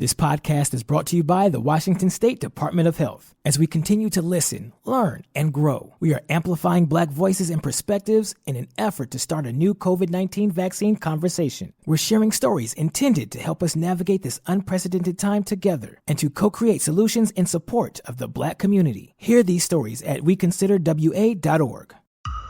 This podcast is brought to you by the Washington State Department of Health. As we continue to listen, learn, and grow, we are amplifying Black voices and perspectives in an effort to start a new COVID-19 vaccine conversation. We're sharing stories intended to help us navigate this unprecedented time together and to co-create solutions in support of the Black community. Hear these stories at weconsiderwa.org.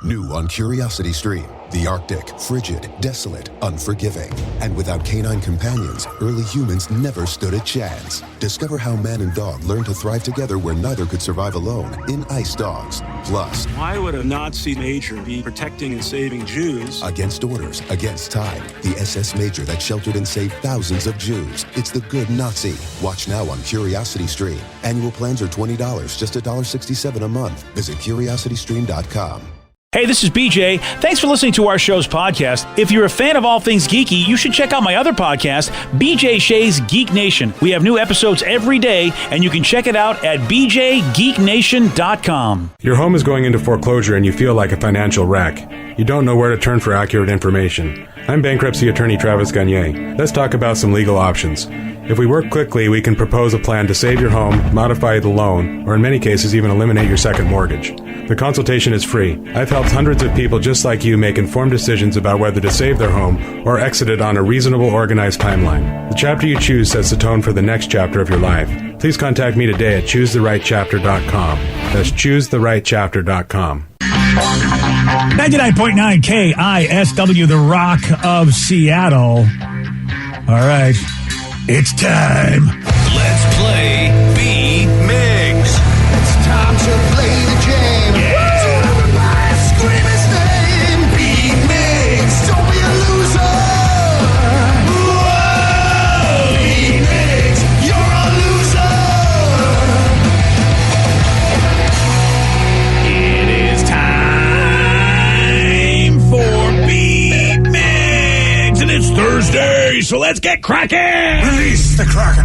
New on Curiosity Stream, the Arctic, frigid, desolate, unforgiving. And without canine companions, early humans never stood a chance. Discover how man and dog learn to thrive together where neither could survive alone in Ice Dogs. Plus, why would a Nazi major be protecting and saving Jews? Against orders, against time, the SS Major that sheltered and saved thousands of Jews. It's the Good Nazi. Watch now on Curiosity Stream. Annual plans are $20, just $1.67 a month. Visit curiositystream.com. Hey, this is BJ. Thanks for listening to our show's podcast. If you're a fan of all things geeky, you should check out my other podcast, BJ Shea's Geek Nation. We have new episodes every day, and you can check it out at bjgeeknation.com. Your home is going into foreclosure and you feel like a financial wreck. You don't know where to turn for accurate information. I'm bankruptcy attorney Travis Gagne. Let's talk about some legal options. If we work quickly, we can propose a plan to save your home, modify the loan, or in many cases even eliminate your second mortgage. The consultation is free. I've helped hundreds of people just like you make informed decisions about whether to save their home or exit it on a reasonable, organized timeline. The chapter you choose sets the tone for the next chapter of your life. Please contact me today at choosetherightchapter.com. That's choosetherightchapter.com. 99.9 KISW, the Rock of Seattle. All right, it's time. Let's play B-Migs. It's time to play the game. Yeah. Everybody scream his name. B-Migs, don't be a loser. Whoa. B-Migs, you're a loser. It is time for B-Migs, and it's Thursday, so let's get cracking. Release the Kraken.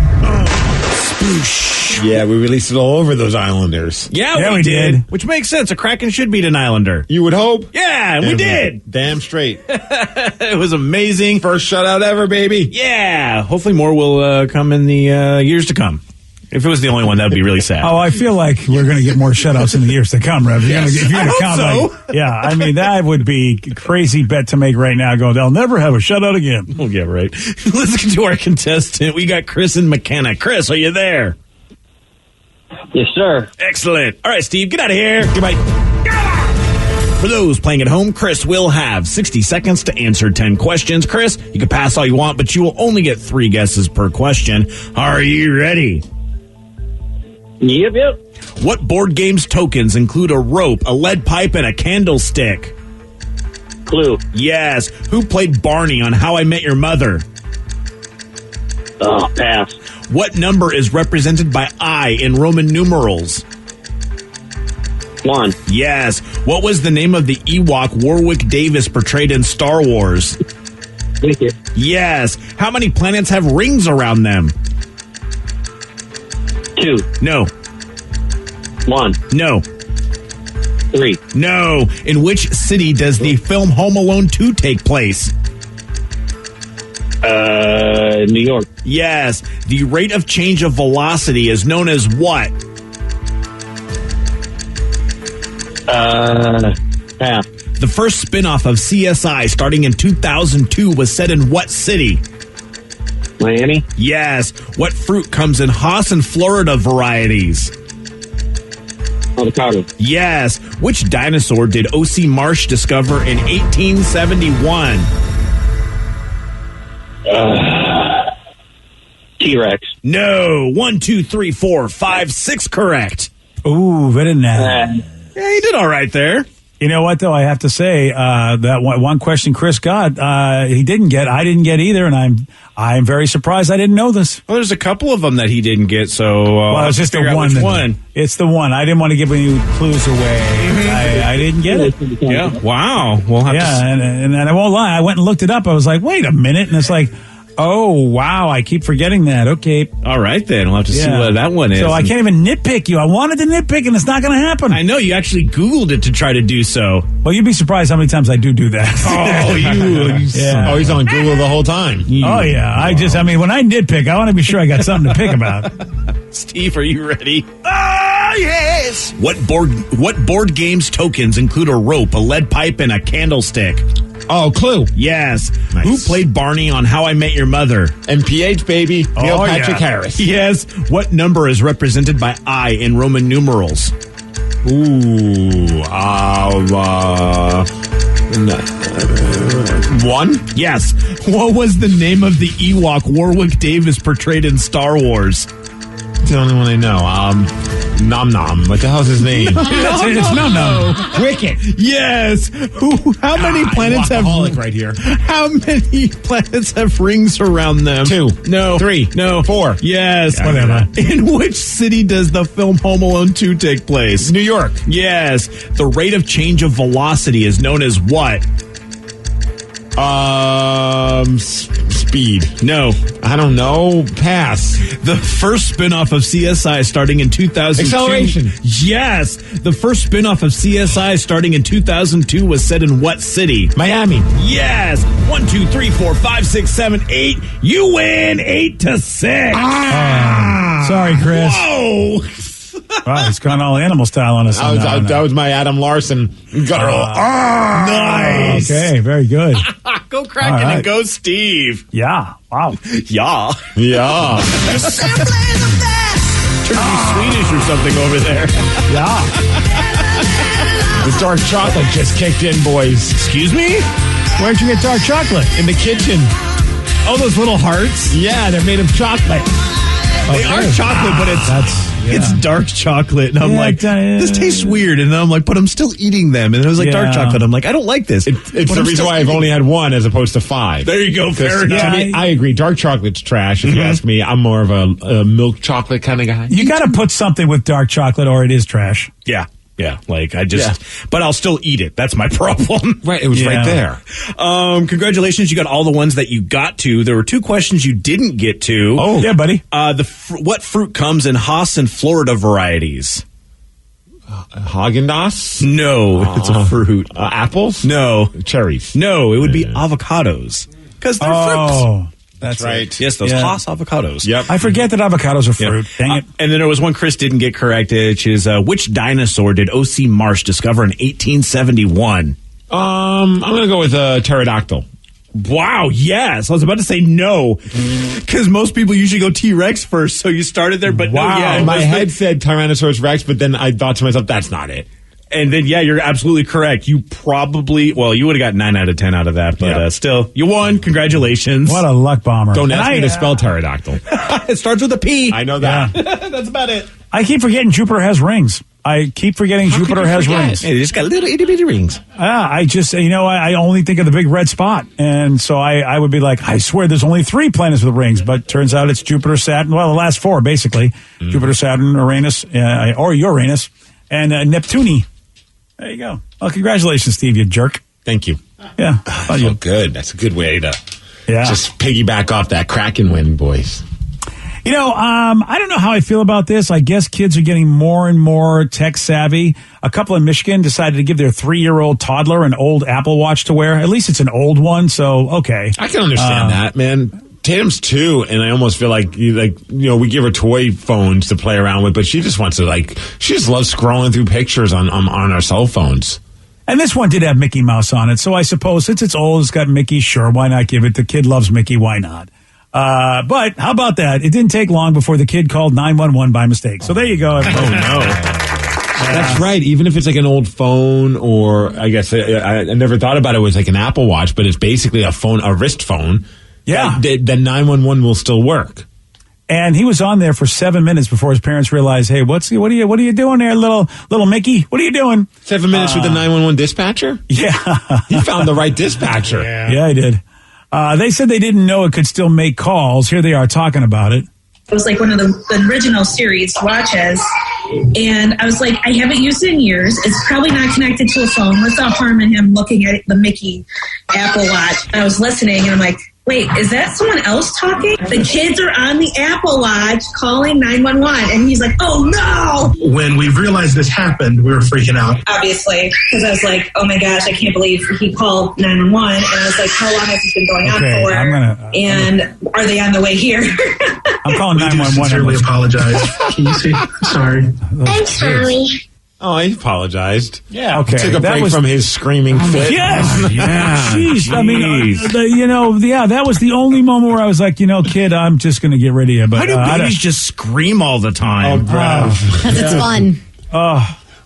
Sploosh. Yeah, we released it all over those Islanders. Yeah, we did. Which makes sense. A Kraken should beat an Islander. You would hope. Yeah, we did. Damn straight. It was amazing. First shutout ever, baby. Yeah. Hopefully more will come in the years to come. If it was the only one, that would be really sad. Oh, I feel like we're going to get more shutouts in the years to come, Rev. If you're going to count, so. yeah, I mean, that would be a crazy bet to make right now. Go, they'll never have a shutout again. Oh, yeah, right. Let's get to our contestant. We got Chris and McKenna. Chris, are you there? Yes, sir. Excellent. All right, Steve, get out of here. Goodbye. For those playing at home, Chris will have 60 seconds to answer 10 questions. Chris, you can pass all you want, but you will only get 3 guesses per question. Are you ready? Yep. What board game's tokens include a rope, a lead pipe, and a candlestick? Clue. Yes. Who played Barney on How I Met Your Mother? Oh, pass. What number is represented by I in Roman numerals? 1. Yes. What was the name of the Ewok Warwick Davis portrayed in Star Wars? Wicket. Yes. How many planets have rings around them? 2. No. 1. No. 3. No. In which city does the film Home Alone 2 take place? New York. Yes. The rate of change of velocity is known as what? Pass. The first spin-off of CSI starting in 2002 was set in what city? Miami. Yes. What fruit comes in Haas and Florida varieties? Avocado. Yes. Which dinosaur did O.C. Marsh discover in 1871? T-Rex. No. 1, 2, 3, 4, 5, 6 correct. Ooh, very nice. Yeah, you did all right there. You know what, though? I have to say that one question Chris got, he didn't get. I didn't get either, and I'm very surprised I didn't know this. Well, there's a couple of them that he didn't get, so well, it's just the one. Which one. It's the one. I didn't want to give any clues away. I didn't get it. Yeah. Wow. We'll have to. And I won't lie. I went and looked it up. I was like, wait a minute, and it's like, Oh, wow. I keep forgetting that. Okay. All right, then. We'll have to see what that one is. So I can't even nitpick you. I wanted to nitpick, and it's not going to happen. I know. You actually Googled it to try to do so. Well, you'd be surprised how many times I do that. Oh, Yeah. Oh, he's on Google the whole time. Oh, yeah. I mean, when I nitpick, I want to be sure I got something to pick about. Steve, are you ready? Ah, yes. What board games tokens include a rope, a lead pipe, and a candlestick? Oh, Clue. Yes. Nice. Who played Barney on How I Met Your Mother? MPH, baby. Neil Patrick Harris. Yes. What number is represented by I in Roman numerals? Ooh. 1? Yes. What was the name of the Ewok Warwick Davis portrayed in Star Wars? It's the only one I know. Nom Nom. What the hell's his name? It's Nom Nom. Wicket. Yes. How many planets have right here? How many planets have rings around them? 2. No. 3. No. 4. Yes. Whatever. In which city does the film Home Alone 2 take place? New York. Yes. The rate of change of velocity is known as what? Speed. No. I don't know. Pass. The first spinoff of CSI starting in 2002. Acceleration. Yes. The first spinoff of CSI starting in 2002 was set in what city? Miami. Yes. 1, 2, 3, 4, 5, 6, 7, 8. You win 8-6. Sorry, Chris. Whoa. Wow, he's gone all animal style on us. That was my Adam Larson guttural. Nice. Okay, very good. Go Kraken and go Steve. Yeah. Wow. Yeah. Yeah. Turn to be Swedish or something over there. Yeah. The dark chocolate just kicked in, boys. Excuse me? Where'd you get dark chocolate? In the kitchen. Oh, those little hearts? Yeah, they're made of chocolate. They are chocolate, but it's dark chocolate. And I'm like, this tastes weird. And I'm like, but I'm still eating them. And it was like dark chocolate. I'm like, I don't like this. It's the reason why I've only had 1 as opposed to 5. There you go. Fair enough. To me, I agree. Dark chocolate's trash. If you ask me, I'm more of a milk chocolate kind of guy. You got to put something with dark chocolate or it is trash. Yeah. Yeah, like but I'll still eat it. That's my problem. Right, it was right there. Congratulations, you got all the ones that you got to. There were 2 questions you didn't get to. Oh, yeah, buddy. What fruit comes in Haas and Florida varieties? Haagen-Dazs? No, it's a fruit. Apples? No. Cherries? No, it would be avocados. Because they're fruits. That's right. Yes, those Haas avocados. Yep. I forget that avocados are fruit. Dang it. And then there was one Chris didn't get correct, which is which dinosaur did O.C. Marsh discover in 1871? I'm going to go with pterodactyl. Wow, yes. I was about to say no, because most people usually go T-Rex first, so you started there, but wow. No, yeah. My head said Tyrannosaurus Rex, but then I thought to myself, that's not it. And then, yeah, you're absolutely correct. You probably, you would have got 9 out of 10 out of that, but still, you won. Congratulations. What a luck bomber. Don't ask me to spell pterodactyl. It starts with a P. I know that. Yeah. That's about it. I keep forgetting Jupiter has rings. I keep forgetting Jupiter has rings. Hey, they just got little itty-bitty rings. I just, I only think of the big red spot. And so I would be like, I swear there's only 3 planets with rings, but turns out it's Jupiter, Saturn, the last 4, basically. Jupiter, Saturn, Uranus, or Uranus, and Neptune. There you go. Well, congratulations, Steve, you jerk. Thank you. Yeah. Oh, good. That's a good way to just piggyback off that Kraken win, boys. I don't know how I feel about this. I guess kids are getting more and more tech savvy. A couple in Michigan decided to give their 3-year-old toddler an old Apple Watch to wear. At least it's an old one, so okay. I can understand that, man. Tatum's 2, and I almost feel like we give her toy phones to play around with, but she just wants to she just loves scrolling through pictures on our cell phones. And this one did have Mickey Mouse on it, so I suppose since it's old, it's got Mickey. Sure, why not give it? The kid loves Mickey. Why not? But how about that? It didn't take long before the kid called 911 by mistake. So there you go. Oh no. That's right. Even if it's like an old phone, or I guess I never thought about it was like an Apple Watch, but it's basically a wrist phone. Yeah. Then 911 will still work. And he was on there for 7 minutes before his parents realized, hey, what are you doing there, little Mickey? What are you doing? 7 minutes with the 911 dispatcher? Yeah. He found the right dispatcher. Yeah, he did. They said they didn't know it could still make calls. Here they are talking about it. It was like one of the original series watches. And I was like, I haven't used it in years. It's probably not connected to a phone. What's the harm in him looking at the Mickey Apple Watch? And I was listening, and I'm like, wait, is that someone else talking? The kids are on the Apple Watch calling 911. And he's like, oh, no. When we realized this happened, we were freaking out. Obviously, because I was like, oh, my gosh, I can't believe he called 911. And I was like, how long has this been going on for? And are they on the way here? I'm calling 911. I sincerely apologize. Can you see? Sorry. I'm sorry. Oh, he apologized. Yeah, okay. Took a break from his screaming fit. Yes. Yeah. Jeez. I mean, that was the only moment where I was like, kid, I'm just going to get rid of you. But, Why do babies just scream all the time? Oh, bro. Because it's fun.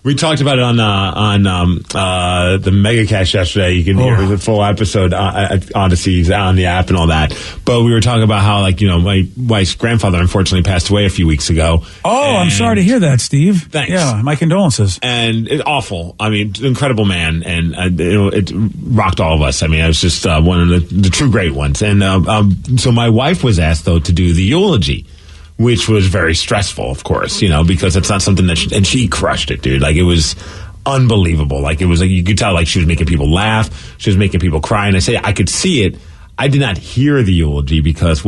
We talked about it on the Megacast yesterday. You can hear the full episode at Odyssey's on the app and all that. But we were talking about how, my wife's grandfather unfortunately passed away a few weeks ago. Oh, I'm sorry to hear that, Steve. Thanks. Yeah, my condolences. And it's awful. I mean, incredible man, and it rocked all of us. I mean, it was just one of the true great ones. And so my wife was asked though to do the eulogy, which was very stressful, of course, because it's not something that and she crushed it, dude. Like, it was unbelievable. Like, it was like, you could tell, like, she was making people laugh. She was making people cry. And I could see it. I did not hear the eulogy because,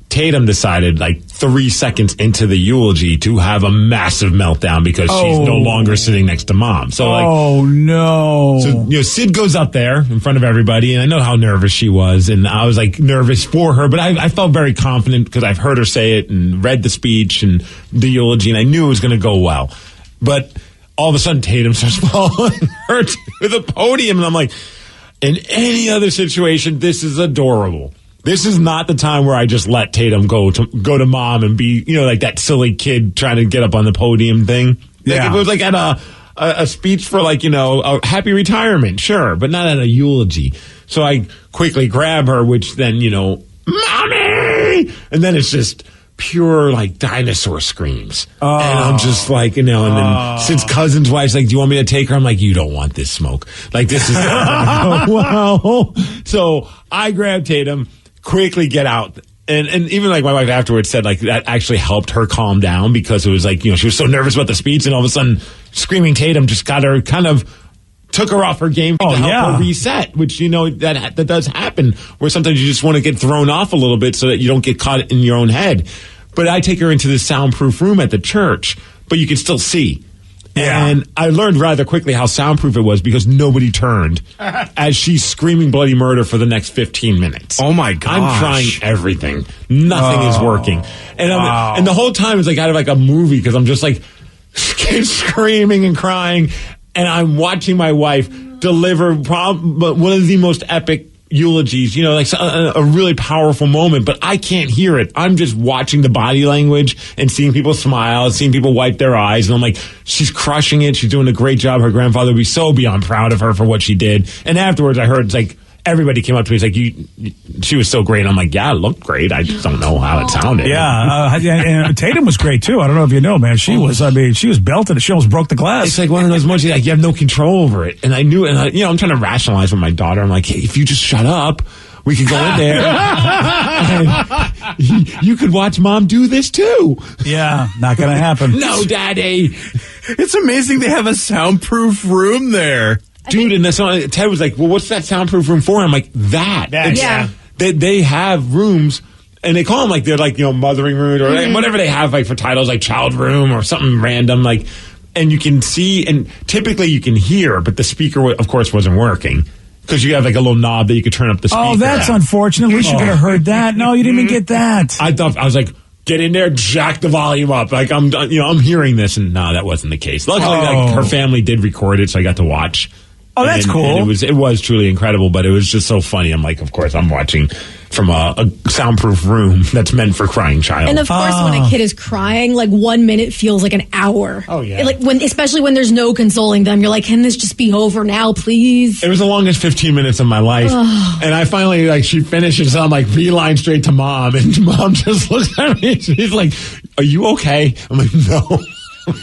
Tatum decided, 3 seconds into the eulogy to have a massive meltdown because she's no longer sitting next to mom. So, oh, no. So, Sid goes up there in front of everybody, and I know how nervous she was, and I was, nervous for her, but I felt very confident because I've heard her say it and read the speech and the eulogy, and I knew it was going to go well. But all of a sudden, Tatum starts following her to the podium, and I'm like, in any other situation, this is adorable. This is not the time where I just let Tatum go to mom and be, like that silly kid trying to get up on the podium thing. Yeah. If it was at a speech for a happy retirement, sure, but not at a eulogy. So I quickly grab her, which then, mommy! And then it's just pure dinosaur screams. And I'm just and then since cousin's wife's like, do you want me to take her? I'm like, you don't want this smoke. This is wow. So I grabbed Tatum, quickly get out. And even my wife afterwards said that actually helped her calm down because it was she was so nervous about the speech, and all of a sudden screaming Tatum just got her took her off her game to help her reset, which that does happen where sometimes you just want to get thrown off a little bit so that you don't get caught in your own head. But I take her into the soundproof room at the church, but you can still see. Yeah. And I learned rather quickly how soundproof it was because nobody turned as she's screaming bloody murder for the next 15 minutes. Oh, my gosh. I'm trying everything. Nothing is working. And and the whole time it's out of a movie because I'm just kids screaming and crying. And I'm watching my wife deliver one of the most epic eulogies, a really powerful moment, but I can't hear it. I'm just watching the body language and seeing people smile, seeing people wipe their eyes, and I'm like, she's crushing it. She's doing a great job. Her grandfather would be so beyond proud of her for what she did. And afterwards, I heard everybody came up to me. She was so great. I'm like, yeah, it looked great. I just don't know how it sounded. Yeah. And Tatum was great too. I don't know if you know, man. She was belted. She almost broke the glass. It's one of those moments you have no control over it. And I knew, and I'm trying to rationalize with my daughter. I'm like, hey, if you just shut up, we could go in there. and you could watch mom do this too. Yeah, not going to happen. No, daddy. It's amazing they have a soundproof room there. Dude, and Ted was like, well, what's that soundproof room for? And I'm like, Yeah. They have rooms, and they call them they're mothering room or whatever they have for titles, child room or something random, and you can see, and typically you can hear, but the speaker, of course, wasn't working. Because you have a little knob that you could turn up the speaker. Oh, that's unfortunate. We should have heard that. No, you didn't even get that. I was like, get in there, jack the volume up. I'm hearing this, and no, that wasn't the case. Luckily, her family did record it, so I got to watch. Oh, that's cool. And it was truly incredible, but it was just so funny. I'm like, of course, I'm watching from a soundproof room that's meant for crying child. And of course, when a kid is crying, 1 minute feels like an hour. Oh yeah. Especially when there's no consoling them, you're like, can this just be over now, please? It was the longest 15 minutes of my life, and I finally she finishes. And I'm like, beeline straight to mom, and mom just looks at me. She's like, "Are you okay?" I'm like, "No."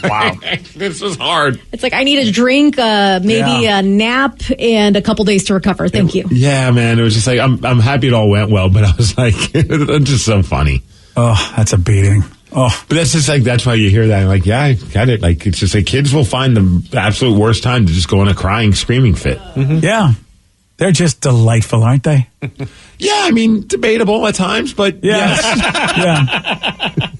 Wow. This was hard. It's I need a drink, maybe a nap, and a couple days to recover. Thank you. Yeah, man. It was just I'm happy it all went well, but I was like, it's just so funny. Oh, that's a beating. Oh, but that's just that's why you hear that. I'm yeah, I got it. It's just kids will find the absolute worst time to just go in a crying, screaming fit. Mm-hmm. Yeah. They're just delightful, aren't they? Yeah, I mean, debatable at times, but yes. Yeah.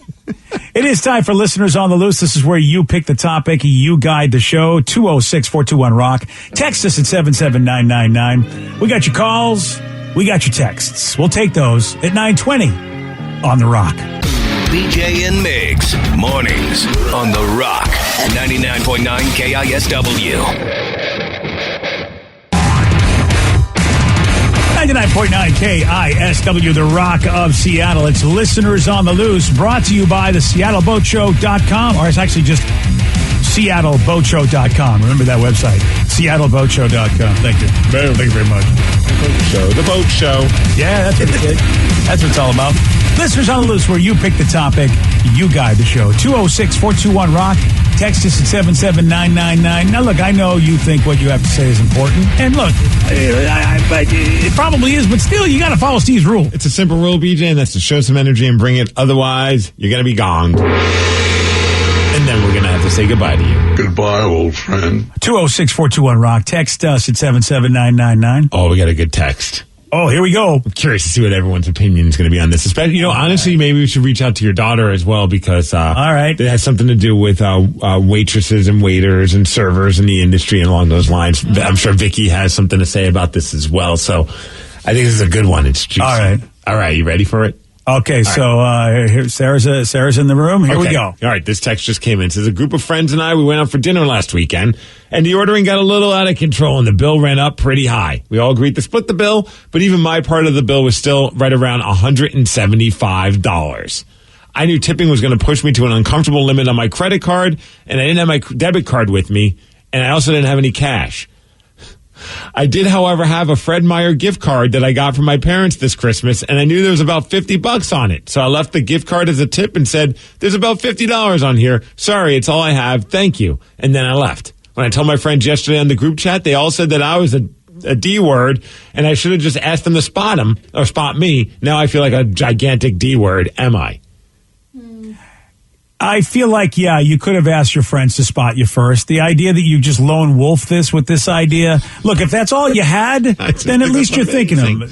It is time for Listeners on the Loose. This is where you pick the topic, you guide the show. 206-421-ROCK. Text us at 77999. We got your calls. We got your texts. We'll take those at 9:20 on The Rock. BJ and Migs, mornings on The Rock, 99.9 KISW. 99.9 KISW, The Rock of Seattle. It's Listeners on the Loose, brought to you by the SeattleBoatShow.com, or it's actually just SeattleBoatShow.com. Remember that website, SeattleBoatShow.com. Thank you. Thank you very much. The boat show. Yeah, that's what it is. That's what it's all about. Listeners on the Loose, where you pick the topic, you guide the show. 206-421-ROCK. Text us at 77999. Now, look, I know you think what you have to say is important. And look, it probably is, but still, you got to follow Steve's rule. It's a simple rule, BJ, and that's to show some energy and bring it. Otherwise, you're going to be gonged. And then we're going to have to say goodbye to you. Goodbye, old friend. 206-421-ROCK. Text us at 77999. Oh, we got a good text. Oh, here we go. I'm curious to see what everyone's opinion is going to be on this. Especially, honestly, maybe we should reach out to your daughter as well because all right, it has something to do with waitresses and waiters and servers in the industry and along those lines. I'm sure Vicky has something to say about this as well. So I think this is a good one. It's juicy. All right, you ready for it? Okay, here, Sarah's in the room. Here we go. All right, this text just came in. It says, a group of friends and I, we went out for dinner last weekend, and the ordering got a little out of control, and the bill ran up pretty high. We all agreed to split the bill, but even my part of the bill was still right around $175. I knew tipping was going to push me to an uncomfortable limit on my credit card, and I didn't have my debit card with me, and I also didn't have any cash. I did, however, have a Fred Meyer gift card that I got from my parents this Christmas, and I knew there was about $50 on it. So I left the gift card as a tip and said, there's about $50 on here. Sorry, it's all I have. Thank you. And then I left. When I told my friends yesterday on the group chat, they all said that I was a D word, and I should have just asked them to spot him or spot me. Now I feel like a gigantic D word. Am I? I feel like, yeah, you could have asked your friends to spot you first. The idea that you just lone wolf this with this idea. Look, if that's all you had, then at least you're thinking of it.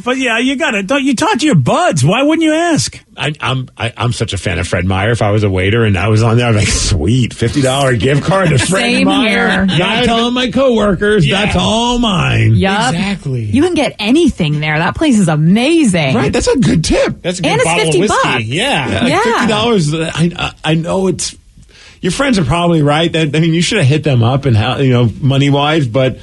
But yeah, you got it. You talk to your buds. Why wouldn't you ask? I'm such a fan of Fred Meyer. If I was a waiter and I was on there, I'm like, sweet, $50 gift card to Fred Same Meyer. Here. Not telling my coworkers, that's all mine. Yep. Exactly. You can get anything there. That place is amazing. Right, that's a good tip. That's a good and it's bottle $50. Of whiskey. Yeah. Yeah. $50. I know it's. Your friends are probably right. You should have hit them up and money wise, but.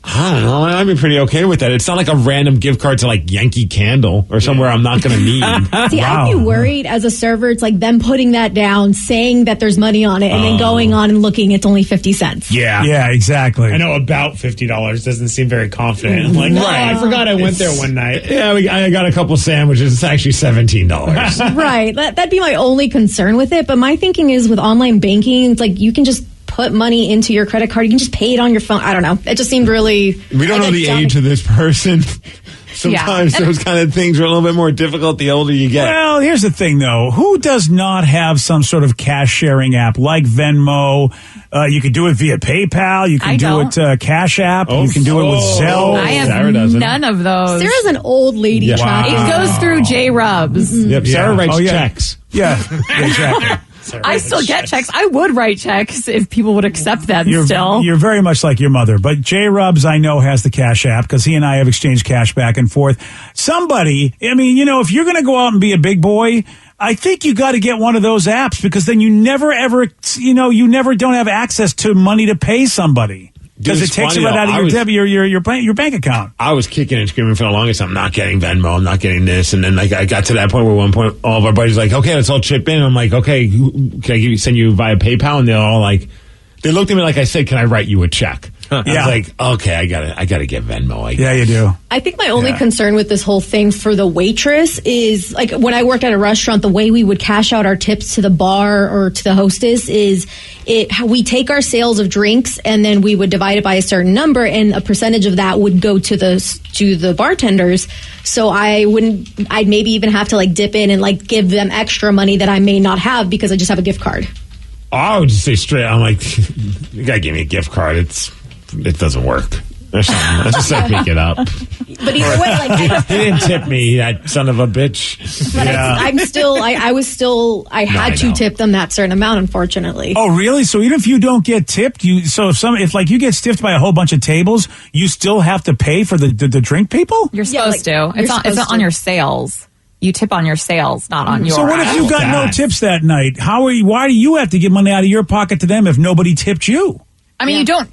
I don't know. I'd be pretty okay with that. It's not like a random gift card to like Yankee Candle or somewhere I'm not going to need. See, I'd be worried as a server. It's like them putting that down, saying that there's money on it, and then going on and looking. It's only 50 cents. Yeah, exactly. I know about $50 doesn't seem very confident. I'm like, I forgot I went there one night. Yeah, I got a couple sandwiches. It's actually $17. Right. That'd be my only concern with it. But my thinking is with online banking, it's like you can just put money into your credit card. You can just pay it on your phone. I don't know. It just seemed really... We don't know the age of this person. Sometimes those kind of things are a little bit more difficult the older you get. Well, here's the thing, though. Who does not have some sort of cash-sharing app like Venmo? You can do it via PayPal. You can do it Cash App. You can do it with Zelle. I have none of those. Sarah's an old lady. Wow. It goes through J-Rubs. Mm-hmm. Yep, Sarah writes checks. Yeah, exactly. I still get checks. I would write checks if people would accept them still. You're very much like your mother. But J-Rubs, I know, has the Cash App because he and I have exchanged cash back and forth. Somebody, if you're going to go out and be a big boy, I think you got to get one of those apps because then you never, ever, you never don't have access to money to pay somebody. Because it takes it right out of your bank account. I was kicking and screaming for the longest. I'm not getting Venmo. I'm not getting this. And then I got to that point where one point all of our buddies were like, okay, let's all chip in. I'm like, okay, can I send you via PayPal? And they're all like, they looked at me like I said, can I write you a check? I was like, okay, I gotta get Venmo. Yeah, you do. I think my only concern with this whole thing for the waitress is like when I worked at a restaurant, the way we would cash out our tips to the bar or to the hostess is we take our sales of drinks and then we would divide it by a certain number and a percentage of that would go to the bartenders. So I'd maybe even have to like dip in and like give them extra money that I may not have because I just have a gift card. I would just say straight, I'm like, you gotta give me a gift card. It doesn't work. or something. I just said pick it up. But either way, like he didn't tip me, that son of a bitch. But I had to tip them that certain amount, unfortunately. Oh, really? So even if you don't get tipped, if you get stiffed by a whole bunch of tables, you still have to pay for the drink people? You're supposed to. It's on your sales. You tip on your sales, not on your. So what if you got no tips that night? Why do you have to give money out of your pocket to them if nobody tipped you? I mean, you don't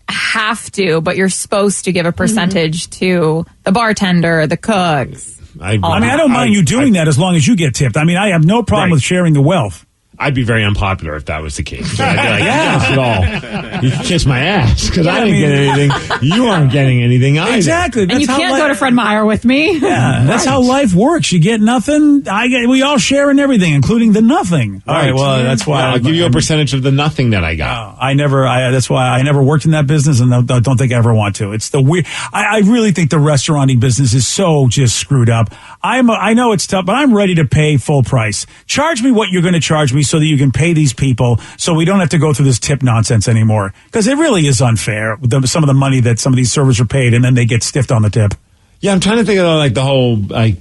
have to, but you're supposed to give a percentage to the bartender, the cooks. I don't mind you doing that as long as you get tipped. I mean, I have no problem with sharing the wealth. I'd be very unpopular if that was the case. I'd be like, you kiss my ass because I didn't get anything. You aren't getting anything either. Exactly. And you can't go to Fred Meyer with me. Yeah, that's how life works. You get nothing. We all share in everything, including the nothing. All right. Well, that's why I'll give you a percentage of the nothing that I got. That's why I never worked in that business, and I don't think I ever want to. It's the weird. I really think the restauranting business is so just screwed up. I know it's tough, but I'm ready to pay full price. Charge me what you're going to charge me so that you can pay these people so we don't have to go through this tip nonsense anymore. Because it really is unfair, some of the money that some of these servers are paid and then they get stiffed on the tip. Yeah, I'm trying to think of the whole, I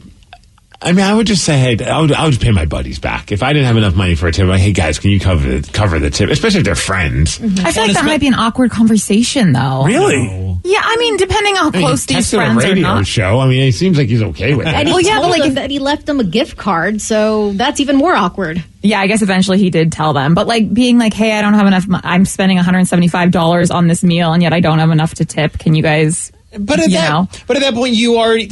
mean, I would just say, hey, I would just pay my buddies back. If I didn't have enough money for a tip, hey, guys, can you cover the tip? Especially if they're friends. Mm-hmm. I feel like that might be an awkward conversation, though. Really? No. Yeah, I mean, depending on how close these friends a radio are not. show. I mean, it seems like he's okay with it. And that he left them a gift card, so that's even more awkward. Yeah, I guess eventually he did tell them. But being like, hey, I don't have enough. I'm spending $175 on this meal, and yet I don't have enough to tip. Can you guys... But at that point, you already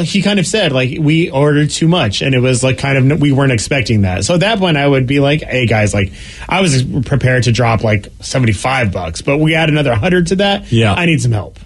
he kind of said we ordered too much, and it was we weren't expecting that. So at that point, I would be like, hey guys, I was prepared to drop $75, but we add another 100 to that. Yeah, I need some help.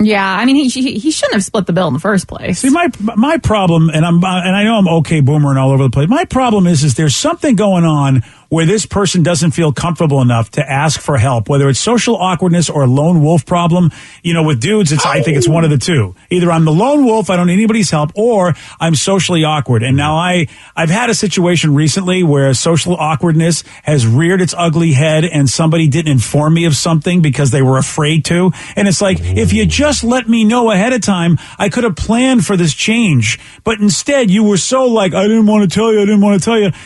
Yeah, I mean, he shouldn't have split the bill in the first place. See, my problem, and I know I'm okay boomer and all over the place. My problem is there's something going on where this person doesn't feel comfortable enough to ask for help, whether it's social awkwardness or a lone wolf problem. With dudes, I think it's one of the two. Either I'm the lone wolf, I don't need anybody's help, or I'm socially awkward. And now I've had a situation recently where social awkwardness has reared its ugly head and somebody didn't inform me of something because they were afraid to. And it's like, if you just let me know ahead of time, I could have planned for this change. But instead, you were so I didn't want to tell you.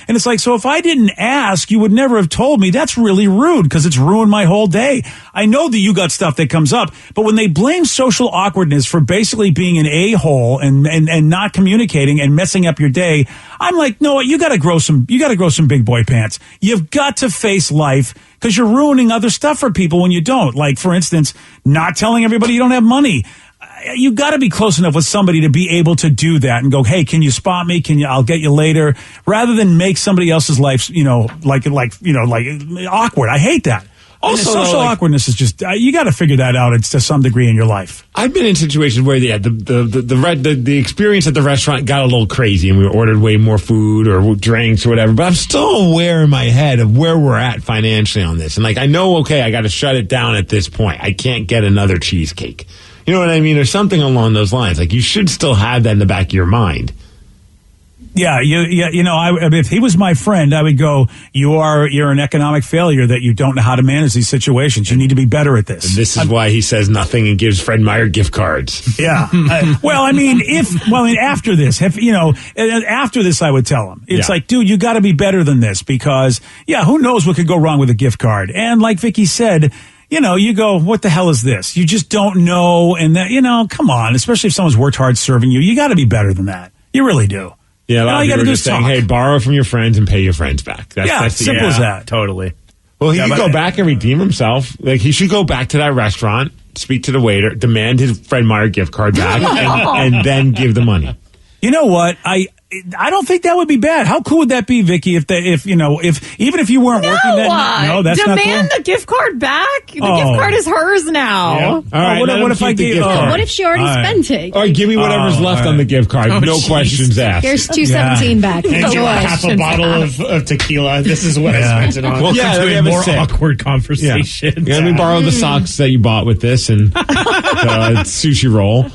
And it's like, so if I didn't ask, you would never have told me. That's really rude because it's ruined my whole day. I know that you got stuff that comes up, but when they blame social awkwardness for basically being an a-hole and not communicating and messing up your day, I'm like, no, you got to grow some big boy pants. You've got to face life because you're ruining other stuff for people when you don't. Like, for instance, not telling everybody you don't have money. You got to be close enough with somebody to be able to do that and go, hey, can you spot me? I'll get you later, rather than make somebody else's life, awkward. I hate that. Also, social awkwardness is just, you got to figure that out to some degree in your life. I've been in situations where the experience at the restaurant got a little crazy and we ordered way more food or drinks or whatever, but I'm still aware in my head of where we're at financially on this. And I know, okay, I got to shut it down at this point. I can't get another cheesecake. You know what I mean? Or something along those lines. You should still have that in the back of your mind. Yeah, if he was my friend, I would go, you're an economic failure that you don't know how to manage these situations. You need to be better at this. And this is why he says nothing and gives Fred Meyer gift cards. Yeah. After this, I would tell him. It's like, dude, you got to be better than this because, who knows what could go wrong with a gift card. And like Vicky said, you go, what the hell is this? You just don't know. And that, come on, especially if someone's worked hard serving you, you got to be better than that. You really do. Yeah, all you got to do is saying, hey, borrow from your friends and pay your friends back. That's simple as that. Totally. Well, he could go back and redeem himself. He should go back to that restaurant, speak to the waiter, demand his Fred Meyer gift card back, and then give the money. You know what? I don't think that would be bad. How cool would that be, Vicky? If even if you weren't working that, no, that's not cool. Demand the gift card back. The gift card is hers now. Yeah. All right. What if I give? What if she already spent it? All right, give me whatever's left on the gift card. No questions asked. Here's $2.17 back. Enjoy. Half a bottle of tequila. This is what I spent it on. Welcome to a more awkward conversation. Let me borrow the socks that you bought with this and the sushi roll.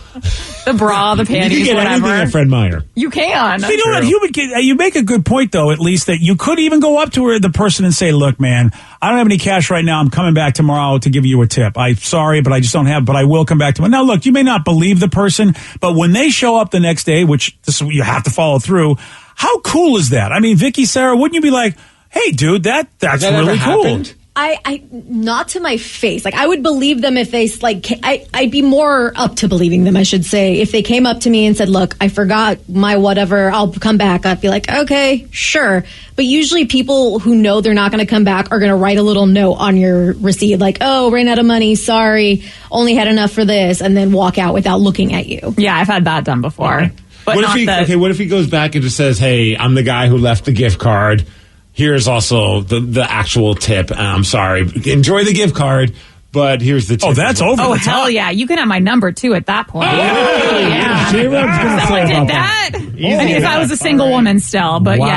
The bra, the panties, you can get whatever. anything at Fred Meyer. You can. You know what? You make a good point, though, at least, that you could even go up to the person and say, look, man, I don't have any cash right now. I'm coming back tomorrow to give you a tip. I'm sorry, but I just don't have, but I will come back tomorrow. Now, look, you may not believe the person, but when they show up the next day, which this you have to follow through, how cool is that? I mean, Vicky, Sarah, wouldn't you be like, hey, dude, that's really cool. Happened? I not to my face. Like, I would believe them if they, like, I'd be more up to believing them, I should say. If they came up to me and said, look, I forgot my whatever, I'll come back, I'd be like, okay, sure. But usually people who know they're not going to come back are going to write a little note on your receipt, like, oh, ran out of money, sorry, only had enough for this, and then walk out without looking at you. Yeah, I've had that done before. Okay. But what if he goes back and just says, hey, I'm the guy who left the gift card. Here's also the actual tip. I'm sorry. Enjoy the gift card, but here's the tip. Oh, that's over. Oh, hell yeah. You can have my number, too, at that point. Yeah. Someone did that. I mean, if I was a single woman still, but wow.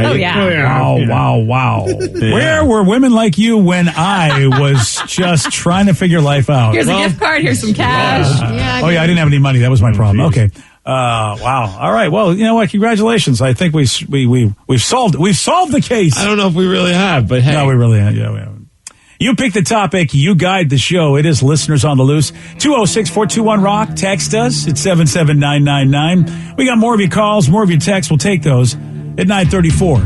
yeah. Oh, yeah. Wow. Where were women like you when I was just trying to figure life out? Here's a gift card. Here's some cash. I didn't have any money. That was my problem. Okay. Wow. All right. Well, you know what? Congratulations. I think we've solved it. We've solved the case. I don't know if we really have, but hey. No, we really have. Yeah, we haven't. You pick the topic. You guide the show. It is Listeners on the Loose. 206-421-ROCK. Text us at 77999. We got more of your calls, more of your texts. We'll take those at 9:34.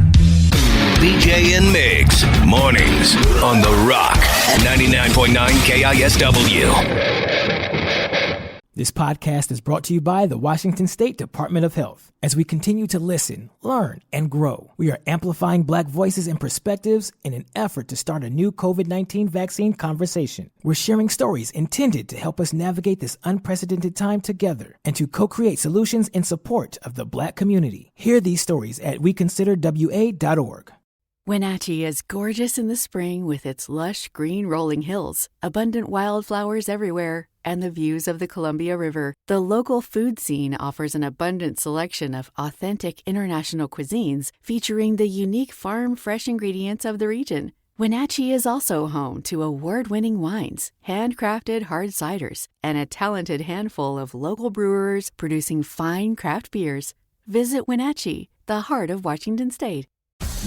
BJ and Migs, mornings on The Rock, 99.9 KISW. This podcast is brought to you by the Washington State Department of Health. As we continue to listen, learn, and grow, we are amplifying Black voices and perspectives in an effort to start a new COVID-19 vaccine conversation. We're sharing stories intended to help us navigate this unprecedented time together and to co-create solutions in support of the Black community. Hear these stories at weconsiderwa.org. Wenatchee is gorgeous in the spring with its lush green rolling hills, abundant wildflowers everywhere, and the views of the Columbia River. The local food scene offers an abundant selection of authentic international cuisines featuring the unique farm-fresh ingredients of the region. Wenatchee is also home to award-winning wines, handcrafted hard ciders, and a talented handful of local brewers producing fine craft beers. Visit Wenatchee, the heart of Washington State.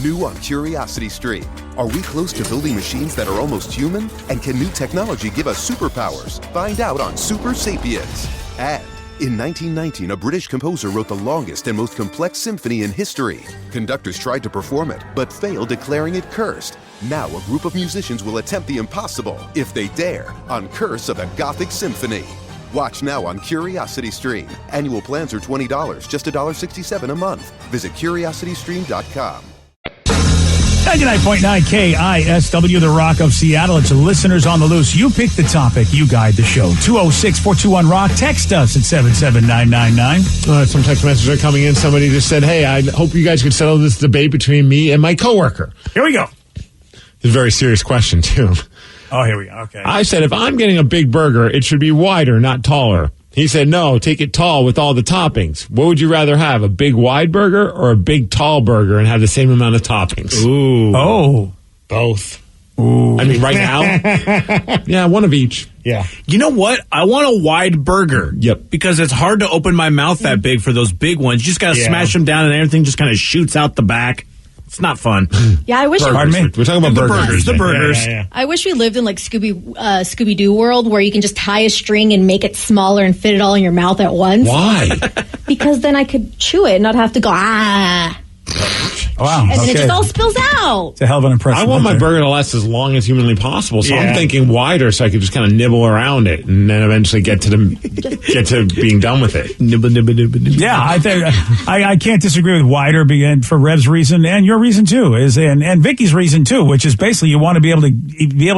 New on Curiosity Stream. Are we close to building machines that are almost human? And can new technology give us superpowers? Find out on Super Sapiens. And in 1919, a British composer wrote the longest and most complex symphony in history. Conductors tried to perform it, but failed, declaring it cursed. Now a group of musicians will attempt the impossible, if they dare, on Curse of a Gothic Symphony. Watch now on Curiosity Stream. Annual plans are $20, just $1.67 a month. Visit curiositystream.com. 99.9 KISW, the Rock of Seattle. It's Listeners on the Loose. You pick the topic. You guide the show. 206-421-ROCK. Text us at 77999. Some text messages are coming in. Somebody just said, hey, I hope you guys could settle this debate between me and my coworker. Here we go. It's a very serious question, too. Oh, here we go. Okay. I said, if I'm getting a big burger, it should be wider, not taller. He said, no, take it tall with all the toppings. What would you rather have, a big wide burger or a big tall burger and have the same amount of toppings? Ooh. Oh. Both. Ooh. I mean, right now? Yeah, one of each. Yeah. You know what? I want a wide burger. Yep. Because it's hard to open my mouth that big for those big ones. You just got to smash them down and everything just kind of shoots out the back. It's not fun. Yeah, I wish. Pardon me? We're talking about burgers. The burgers. Yeah. I wish we lived in like Scooby-Doo world where you can just tie a string and make it smaller and fit it all in your mouth at once. Why? Because then I could chew it and not have to go Wow. and then it Okay. just all spills out. It's a hell of an impression. I want my right there. burger to last as long as humanly possible, so Yeah. I'm thinking wider so I could just kind of nibble around it and then eventually get to being done with it. Nibble, nibble, nibble, nibble. Yeah, I think I can't disagree with wider for Rev's reason and your reason too and Vicky's reason too, which is basically you want to be able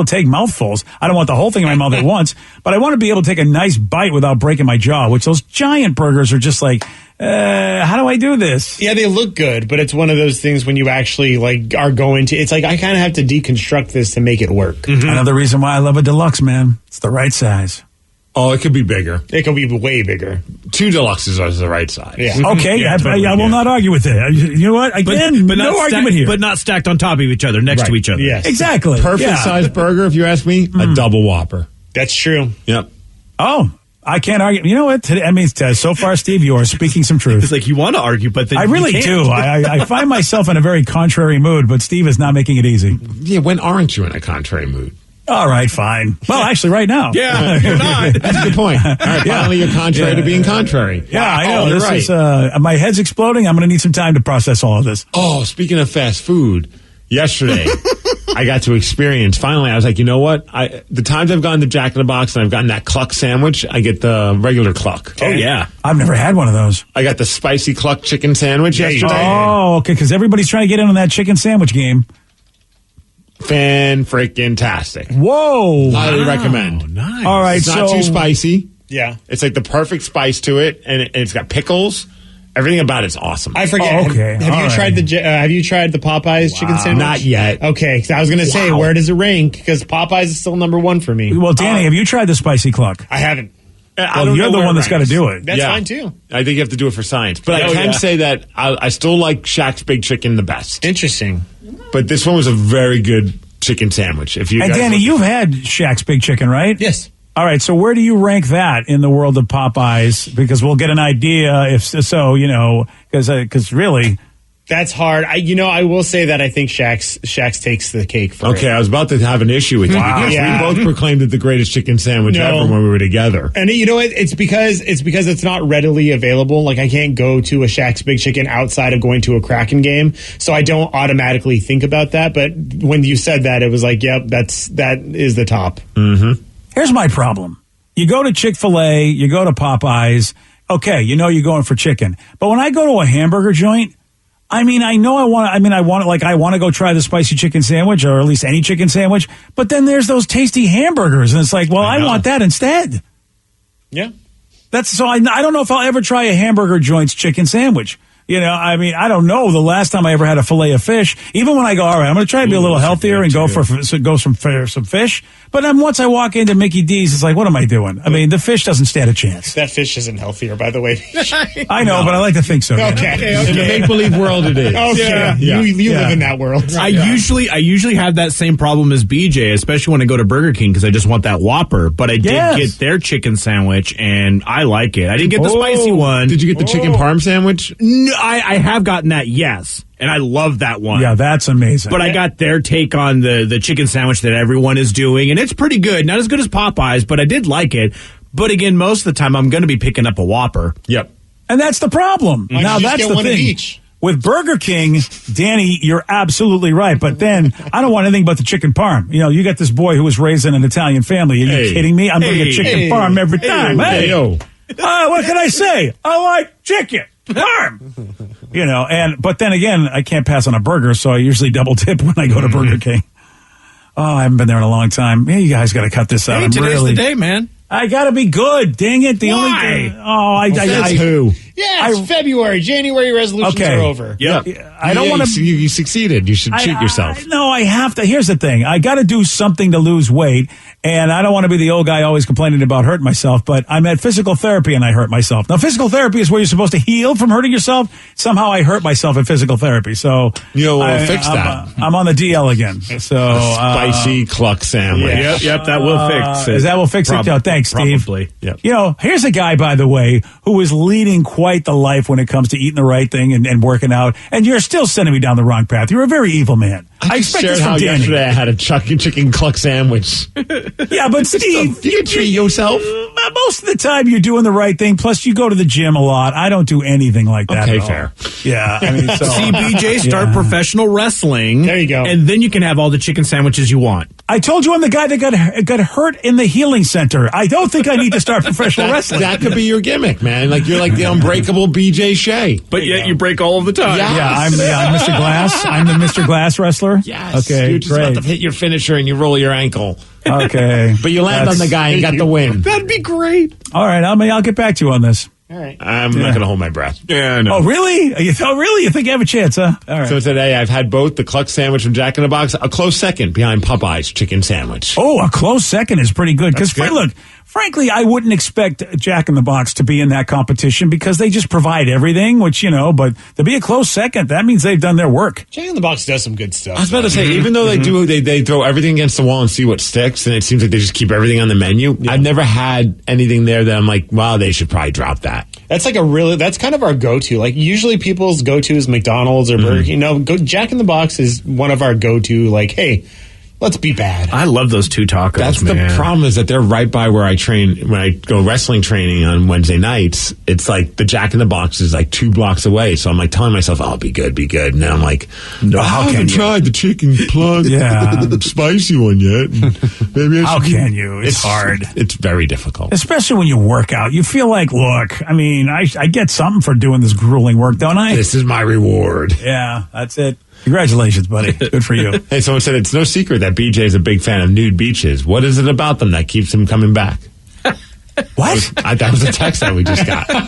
to take mouthfuls. I don't want the whole thing in my mouth at once, but I want to be able to take a nice bite without breaking my jaw. Which those giant burgers are just like, how do I do this? Yeah, they look good, but it's one of those things when you actually like are going to. It's like I kind of have to deconstruct this to make it work. Mm-hmm. Another reason why I love a deluxe, man. It's the right size. Oh, it could be bigger. It could be way bigger. 2 deluxes are the right size. Yeah. Okay, Yeah, I totally, will not argue with it. You know what? Again, but no not argument here. But not stacked on top of each other, next to each other. Yes. Exactly. Perfect Yeah. size burger, if you ask me, a double Whopper. That's true. Yep. Oh, I can't argue. You know what? Today, I mean, so far, Steve, you are speaking some truth. It's like you want to argue, but then I really do. I find myself in a very contrary mood, but Steve is not making it easy. Yeah, when aren't you in a contrary mood? All right, fine. Well, actually, right now. Yeah, you're not. That's a good point. All right, finally, you're contrary to being contrary. Yeah, I know. You're This right. is my head's exploding. I'm going to need some time to process all of this. Oh, speaking of fast food, yesterday I got to experience. Finally, I was like, you know what? The times I've gone to Jack in the Box and I've gotten that cluck sandwich, I get the regular cluck. Oh yeah, I've never had one of those. I got the spicy cluck chicken sandwich yesterday. Oh, okay, because everybody's trying to get in on that chicken sandwich game. Fan-freaking-tastic. Whoa. Highly recommend. Nice. All right, It's not too spicy. Yeah. It's like the perfect spice to it, and it's got pickles. Everything about it's awesome. I forget. Oh, okay. Have you tried the Popeyes chicken sandwich? Not yet. Okay, 'cause I was going to say, where does it rank? Because Popeyes is still number one for me. Well, Danny, have you tried the spicy cluck? I haven't. Well, you're the one that's got to do it. That's fine too. I think you have to do it for science. But I can say that I still like Shaq's Big Chicken the best. Interesting. But this one was a very good chicken sandwich. If you And guys Danny, you've had Shaq's Big Chicken, right? Yes. All right, so where do you rank that in the world of Popeyes? Because we'll get an idea if so, because really... That's hard. I will say that I think Shaq's takes the cake for Okay, I was about to have an issue with you because we both proclaimed it the greatest chicken sandwich ever when we were together. And you know what? It's because it's not readily available. Like I can't go to a Shaq's Big Chicken outside of going to a Kraken game, so I don't automatically think about that. But when you said that, it was like, yep, that is the top. Mm-hmm. Here's my problem. You go to Chick-fil-A, you go to Popeyes, okay, you're going for chicken. But when I go to a hamburger joint, I want to go try the spicy chicken sandwich or at least any chicken sandwich. But then there's those tasty hamburgers. And it's like, well, I want that instead. Yeah. I don't know if I'll ever try a hamburger joint's chicken sandwich. I don't know the last time I ever had a fillet of fish. Even when I go, all right, I'm going to try to be a little healthier and go for some fish. But then once I walk into Mickey D's, it's like, what am I doing? I mean, the fish doesn't stand a chance. That fish isn't healthier, by the way. I know, but I like to think so. Okay. In the make-believe world, it is. Okay. Yeah. You live in that world. I usually have that same problem as BJ, especially when I go to Burger King because I just want that Whopper. But I did get their chicken sandwich, and I like it. I didn't get the spicy one. Did you get the chicken parm sandwich? No, I have gotten that, yes. And I love that one. Yeah, that's amazing. But I got their take on the chicken sandwich that everyone is doing, and it's pretty good. Not as good as Popeyes, but I did like it. But again, most of the time, I'm going to be picking up a Whopper. Yep. And that's the problem. Now, that's the thing. With Burger King, Danny, you're absolutely right. But then I don't want anything but the chicken parm. You got this boy who was raised in an Italian family. Are you kidding me? I'm going to get chicken parm every time. What can I say? I like chicken parm. But then again, I can't pass on a burger, so I usually double dip when I go to Burger King. Oh, I haven't been there in a long time. Yeah, you guys got to cut this out. Today's the day, man. I got to be good. Dang it. The only thing. who? Yeah, it's February. January resolutions are over. Yep. I don't want to. You succeeded. You should treat yourself. No, I have to. Here's the thing. I got to do something to lose weight, and I don't want to be the old guy always complaining about hurting myself, but I'm at physical therapy and I hurt myself. Now, physical therapy is where you're supposed to heal from hurting yourself. Somehow I hurt myself at physical therapy. So we'll fix that. I'm on the DL again. So spicy cluck sandwich. Yep, that will fix it. That will fix it? Oh, thanks, Steve. Probably. Yep. Here's a guy, by the way, who is leading quite the life when it comes to eating the right thing and working out, and you're still sending me down the wrong path. You're a very evil man. I expect this from Danny. Yesterday I had a chicken cluck sandwich. Yeah, but Steve, you can treat yourself. Most of the time you're doing the right thing. Plus, you go to the gym a lot. I don't do anything like that. Okay, at all. fair. Yeah, See, BJ, start professional wrestling. There you go. And then you can have all the chicken sandwiches you want. I told you I'm the guy that got hurt in the healing center. I don't think I need to start professional wrestling. That could be your gimmick, man. Like you're like the unbreakable BJ Shea. But yet you break all of the time. Yes. Yeah, I'm Mr. Glass. I'm the Mr. Glass wrestler. Yes. Okay, you're just great. about to hit your finisher and you roll your ankle. Okay. But you land on the guy and got the win. That'd be great. All right, I'll get back to you on this. All right. I'm not going to hold my breath. Yeah, no. Oh, really? You think you have a chance, huh? All right. So today I've had both the cluck sandwich from Jack in the Box, a close second behind Popeye's chicken sandwich. Oh, a close second is pretty good. Because, look, frankly, I wouldn't expect Jack in the Box to be in that competition because they just provide everything, which, but to be a close second, that means they've done their work. Jack in the Box does some good stuff. I was about to say, even though they throw everything against the wall and see what sticks, and it seems like they just keep everything on the menu. Yeah. I've never had anything there that I'm like, wow, they should probably drop that. That's that's kind of our go-to. Like, usually people's go-to is McDonald's or Burger King. Jack in the Box is one of our go-to, like, hey, let's be bad. I love those two tacos. That's the problem, is that they're right by where I train when I go wrestling training on Wednesday nights. It's like the Jack in the Box is like 2 blocks away. So I'm like telling myself, "Oh, be good." And then I'm like, "No, I haven't tried the chicken plug, spicy one yet." Maybe how can you? It's hard. It's very difficult, especially when you work out. You feel like, look, I mean, I get something for doing this grueling work, don't I? This is my reward. Yeah, that's it. Congratulations, buddy. Good for you. Hey, someone said it's no secret that BJ is a big fan of nude beaches. What is it about them that keeps him coming back? What? That was a text that we just got. I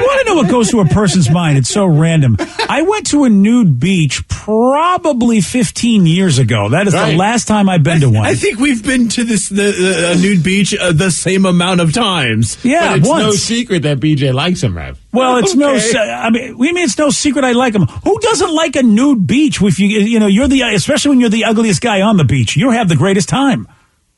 want to know what goes through a person's mind. It's so random. I went to a nude beach probably 15 years ago. That is the last time I've been to one. I think we've been to the nude beach the same amount of times. Yeah, but it's once. No secret that BJ likes him, Rev. Well, it's it's no secret I like him. Who doesn't like a nude beach? If you're especially when you're the ugliest guy on the beach, you have the greatest time.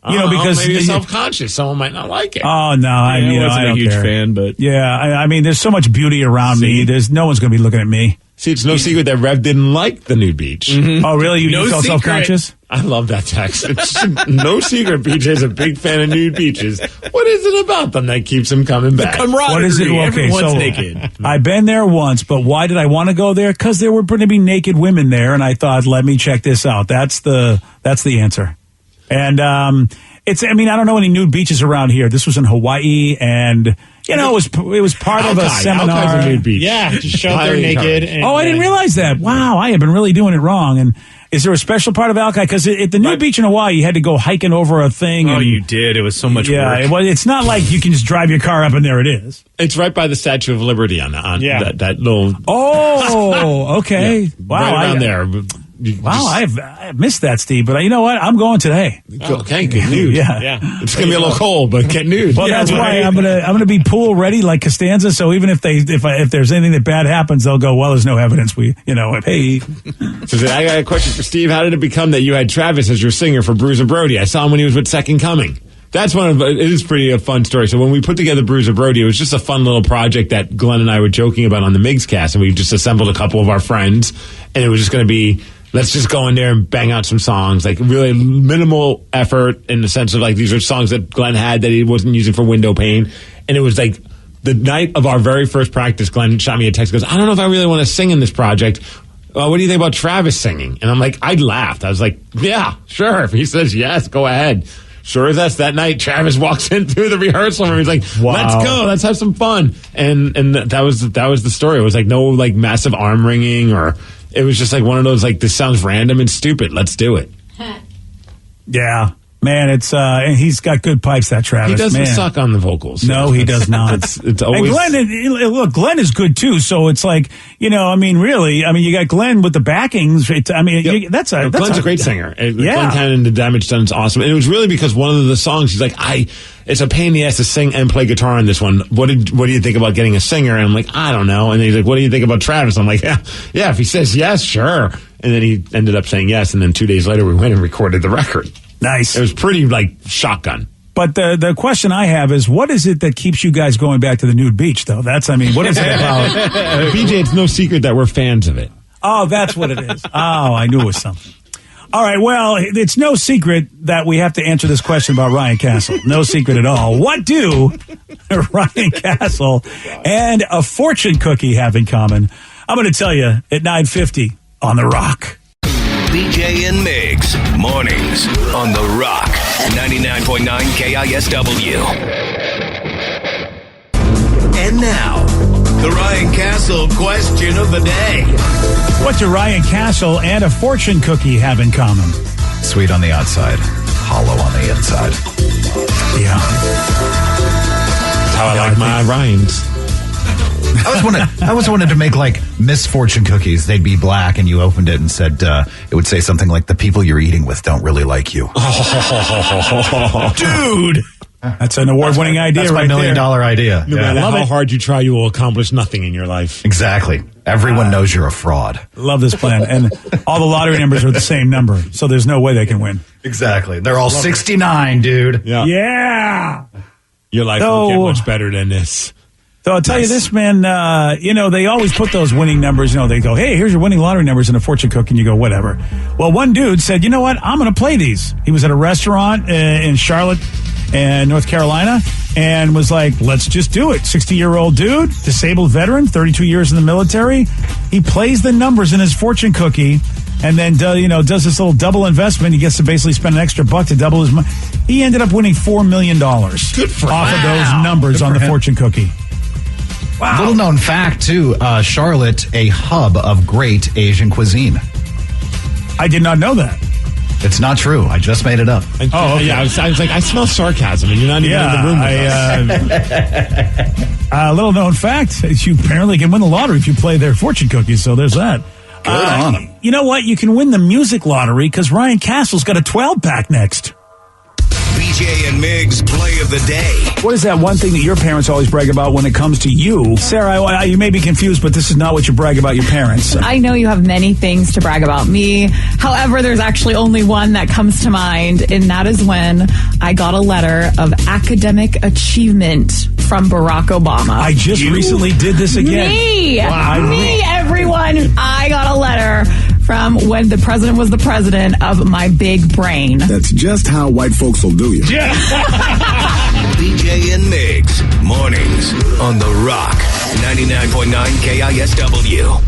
Because maybe you're self-conscious. Someone might not like it. Oh no, I wasn't a huge fan, but I mean, there's so much beauty around me. There's no one's going to be looking at me. See, it's no secret that Rev didn't like the nude beach. Mm-hmm. Oh, really? You felt self-conscious? I love that text. It's no secret BJ's a big fan of nude beaches. What is it about them that keeps him coming back? The camaraderie. What is it? Okay, everyone's naked. I've been there once, but why did I want to go there? Because there were going to be naked women there, and I thought, let me check this out. That's the answer. And I don't know any nude beaches around here. This was in Hawaii, and it was part of a seminar. Alkai's a nude beach. Yeah, just show up there naked. I didn't realize that. Wow, I have been really doing it wrong. And is there a special part of Alkai? Because at the nude beach in Hawaii, you had to go hiking over a thing. Oh, you did. It was so much work. Yeah, it's not like you can just drive your car up and there it is. It's right by the Statue of Liberty on that little. Oh, okay. Yeah, wow, right around there. Wow, I've missed that, Steve. But you know what? I'm going today. Okay, get nude. Yeah. It's gonna be a little cold, but get nude. Well, that's why I'm gonna be pool ready like Costanza. So even if there's anything that bad happens, they'll go, well, there's no evidence. Hey. So I got a question for Steve. How did it become that you had Travis as your singer for Bruiser Brody? I saw him when he was with Second Coming. That's it is pretty a fun story. So when we put together Bruiser Brody, it was just a fun little project that Glenn and I were joking about on the Migs cast, and we just assembled a couple of our friends, and it was just going to be, let's just go in there and bang out some songs, like really minimal effort in the sense of like these are songs that Glenn had that he wasn't using for window pane. And it was like the night of our very first practice, Glenn shot me a text, goes, I don't know if I really want to sing in this project. What do you think about Travis singing? And I'm like, I laughed. I was like, yeah, sure. If he says yes, go ahead. Sure as that night, Travis walks in through the rehearsal room. He's like, let's go. Let's have some fun. And that was the story. It was like no like massive arm wringing or it was just like one of those like, this sounds random and stupid. Let's do it. Yeah. Man, it's and he's got good pipes, that Travis. He doesn't suck on the vocals. No, he does not. It's always. And Glenn is good too. So it's like, you got Glenn with the backings. Glenn's a great singer. Glenn Cannon, The Damage Done is awesome. And it was really because one of the songs, he's like, it's a pain in the ass to sing and play guitar on this one. What do you think about getting a singer? And I'm like, I don't know. And then he's like, what do you think about Travis? I'm like, yeah, if he says yes, sure. And then he ended up saying yes. And then 2 days later, we went and recorded the record. Nice. It was pretty like shotgun. But the question I have is, what is it that keeps you guys going back to the nude beach, though? What is it about? BJ, it's no secret that we're fans of it. Oh, that's what it is. Oh, I knew it was something. All right, well, it's no secret that we have to answer this question about Ryan Castle. No secret at all. What do Ryan Castle and a fortune cookie have in common? I'm going to tell you at 9:50 on The Rock. BJ and Migs, mornings on The Rock, 99.9 KISW. And now, the Ryan Castle question of the day. What do Ryan Castle and a fortune cookie have in common? Sweet on the outside, hollow on the inside. Yeah. That's how I like my Ryans. I always wanted to make like misfortune cookies. They'd be black, and you opened it and said it would say something like, "The people you're eating with don't really like you." Dude, that's an award-winning idea. That's my right $1 million idea. No matter how hard you try, you will accomplish nothing in your life. Exactly. Everyone knows you're a fraud. Love this plan, and all the lottery numbers are the same number, so there's no way they can win. Exactly. They're all 69, dude. Yeah. Your life won't get much better than this. So I'll tell you this, man, they always put those winning numbers, they go, hey, here's your winning lottery numbers in a fortune cookie, and you go, whatever. Well, one dude said, you know what, I'm going to play these. He was at a restaurant in Charlotte, North Carolina, and was like, let's just do it. 60-year-old dude, disabled veteran, 32 years in the military. He plays the numbers in his fortune cookie, and then does this little double investment. He gets to basically spend an extra $1 to double his money. He ended up winning $4 million Good for off him. of those numbers on the fortune cookie. Wow. Little known fact, too, Charlotte, a hub of great Asian cuisine. I did not know that. It's not true. I just made it up. Oh, okay. Yeah, I was like, I smell sarcasm, and you're not even in the room with us. Little known fact, you apparently can win the lottery if you play their fortune cookies, so there's that. Good on them. You know what? You can win the music lottery because Ryan Castle's got a 12-pack next. BJ and Migs play of the day. What is that one thing that your parents always brag about when it comes to you? Sarah, you may be confused, but this is not what you brag about your parents. I know you have many things to brag about me. However, there's actually only one that comes to mind, and that is when I got a letter of academic achievement from Barack Obama. I just recently did this again. Me! Wow. Me, everyone. I got a letter from when the president was the president of my big brain. That's just how white folks will do you. BJ and Migs, mornings on The Rock, 99.9 KISW.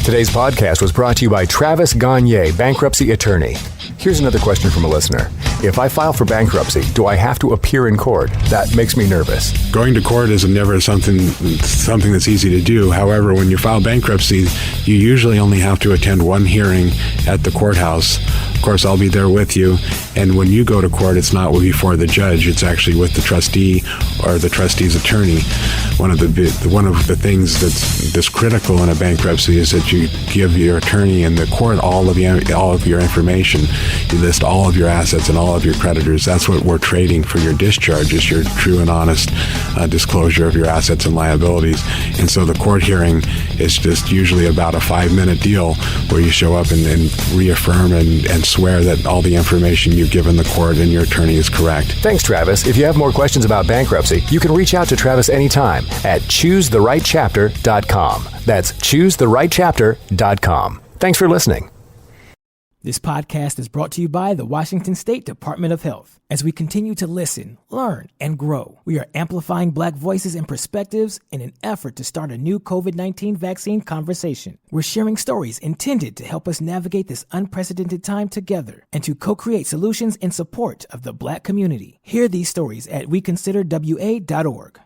Today's podcast was brought to you by Travis Gagne, bankruptcy attorney. Here's another question from a listener. If I file for bankruptcy, do I have to appear in court? That makes me nervous. Going to court is never something that's easy to do. However, when you file bankruptcy, you usually only have to attend one hearing at the courthouse. Of course, I'll be there with you. And when you go to court, it's not before the judge. It's actually with the trustee or the trustee's attorney. One of the things that's critical in a bankruptcy is that you give your attorney and the court all of your information. You list all of your assets and all of your creditors. That's what we're trading for your discharge, is your true and honest disclosure of your assets and liabilities. And so the court hearing is just usually about a 5-minute deal where you show up and reaffirm and swear that all the information you've given the court and your attorney is correct. Thanks, Travis. If you have more questions about bankruptcy, you can reach out to Travis anytime at ChooseTheRightChapter.com. That's ChooseTheRightChapter.com. Thanks for listening. This podcast is brought to you by the Washington State Department of Health. As we continue to listen, learn, and grow, we are amplifying Black voices and perspectives in an effort to start a new COVID-19 vaccine conversation. We're sharing stories intended to help us navigate this unprecedented time together and to co-create solutions in support of the Black community. Hear these stories at WeConsiderWA.org.